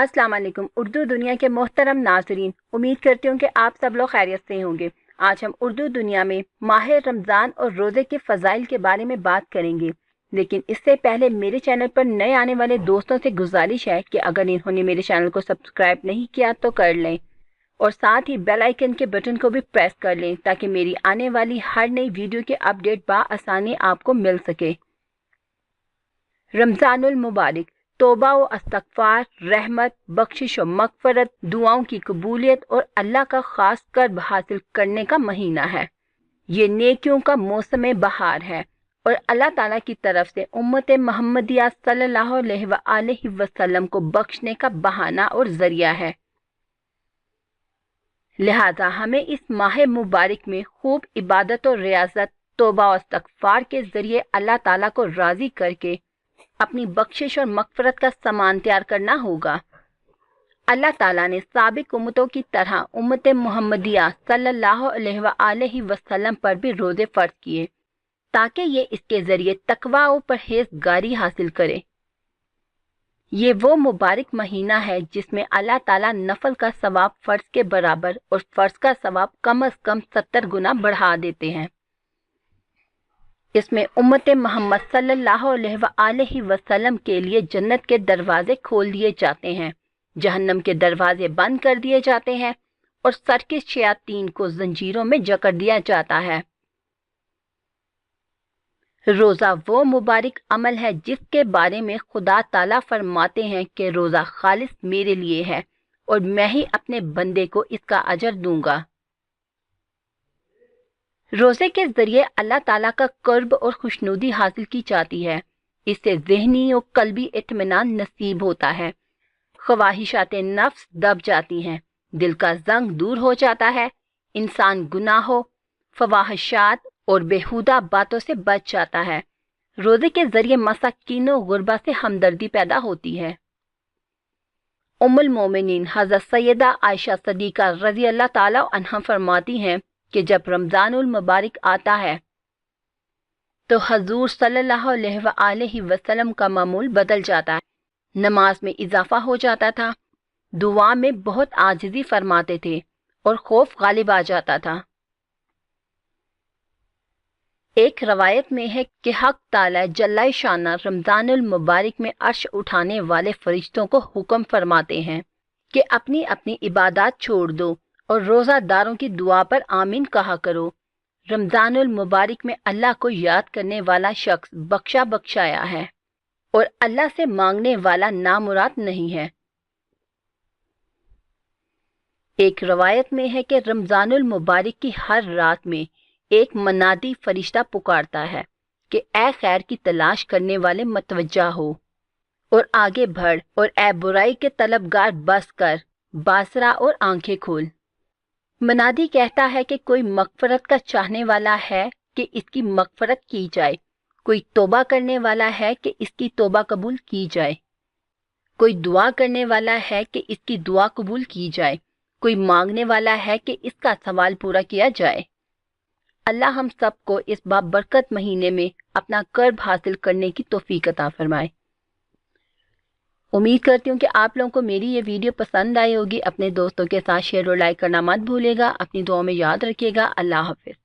अस्सलाम वालेकुम उर्दू दुनिया के मोहतरम नाज़रीन, उम्मीद करती हूँ कि आप सब लोग खैरियत से होंगे। आज हम उर्दू दुनिया में माह रमज़ान और रोज़े के फ़ज़ाइल के बारे में बात करेंगे, लेकिन इससे पहले मेरे चैनल पर नए आने वाले दोस्तों से गुजारिश है कि अगर इन्होंने मेरे चैनल को सब्सक्राइब नहीं किया तो कर लें और साथ ही बेल आइकन के बटन को भी प्रेस कर लें ताकि मेरी आने वाली हर नई वीडियो की अपडेट बआसानी आपको मिल सके। रमज़ानुल मुबारक तौबा व इस्तग़फ़ार, रहमत, बख्शिश और मग़फ़िरत, दुआओं की कबूलियत और अल्लाह का ख़ास कर्ब हासिल करने का महीना है। ये नेकियों का मौसम बहार है और अल्लाह ताला की तरफ से उम्मत मोहम्मदिया सल्लल्लाहु अलैहि वसल्लम को बख्शने का बहाना और ज़रिया है। लिहाजा हमें इस माह मुबारक में खूब इबादत और रियाज़त, तौबा और इस्तग़फ़ार के ज़रिए अल्लाह ताला को राज़ी करके अपनी बख्शिश और मग़फ़िरत का सामान तैयार करना होगा। अल्लाह ताला ने साबिक़ उम्मतों की तरह उम्मत मोहम्मदिया सल्लल्लाहु अलैहि वसल्लम पर भी रोज़े फ़र्ज़ किए ताकि ये इसके ज़रिए तक़वा और परहेज़गारी हासिल करे। ये वो मुबारक महीना है जिसमें अल्लाह ताला नफल का सवाब फ़र्ज़ के बराबर और फ़र्ज़ का सवाब कम अज़ कम 70 गुना बढ़ा देते हैं। इसमें उम्मत मोहम्मद सल्लल्लाहु अलैहि वसल्लम के लिए जन्नत के दरवाजे खोल दिए जाते हैं, जहन्नम के दरवाजे बंद कर दिए जाते हैं और सरकश शयातीन को जंजीरों में जकड़ दिया जाता है। रोज़ा वो मुबारक अमल है जिसके बारे में खुदा ताला फरमाते हैं कि रोज़ा खालिस मेरे लिए है और मैं ही अपने बंदे को इसका अजर दूंगा। रोज़े के ज़रिए अल्लाह ताला का क़ुर्ब और खुशनुदी हासिल की जाती है। इससे ज़हनी और क़ल्बी इत्मीनान नसीब होता है, ख्वाहिशात नफ्स दब जाती हैं, दिल का ज़ंग दूर हो जाता है, इंसान गुनाहों, फ़वाहिशात और बेहुदा बातों से बच जाता है। रोज़े के ज़रिए मसाकीन और गुरबा से हमदर्दी पैदा होती है। उम्मुल मोमिनीन हज़रत सैयदा आयशा सदीक़ा रज़ी अल्लाह ताला अन्हा फरमाती हैं कि जब रमज़ानुल मुबारक आता है तो हजूर सल्लल्लाहु अलैहि वसल्लम का मामूल बदल जाता है। नमाज में इजाफा हो जाता था, दुआ में बहुत आजिज़ी फरमाते थे और खौफ गालिब आ जाता था। एक रवायत में है कि हक ताला जल्ला शाना रमज़ानुल मुबारक में अर्श उठाने वाले फरिश्तों को हुक्म फरमाते हैं कि अपनी अपनी इबादत छोड़ दो और रोज़ादारों की दुआ पर आमीन कहा करो। रमज़ानुल मुबारक में अल्लाह को याद करने वाला शख्स बख्शाया है और अल्लाह से मांगने वाला नामुराद नहीं है। एक रवायत में है कि रमज़ानुल मुबारक की हर रात में एक मनादी फरिश्ता पुकारता है कि ए खैर की तलाश करने वाले मतवज्जा हो और आगे बढ़ और ए बुराई के तलबगार बस कर, बासरा और आंखें खोल। मनादी कहता है कि कोई मग़फ़िरत का चाहने वाला है कि इसकी मग़फ़िरत की जाए, कोई तौबा करने वाला है कि इसकी तौबा कबूल की जाए, कोई दुआ करने वाला है कि इसकी दुआ कबूल की जाए, कोई मांगने वाला है कि इसका सवाल पूरा किया जाए। अल्लाह हम सब को इस बाबरकत महीने में अपना कर्ब हासिल करने की तौफीक अता फरमाए। उम्मीद करती हूँ कि आप लोगों को मेरी ये वीडियो पसंद आई होगी। अपने दोस्तों के साथ शेयर और लाइक करना मत भूलिएगा। अपनी दुआओं में याद रखिएगा। अल्लाह हाफ़िज़।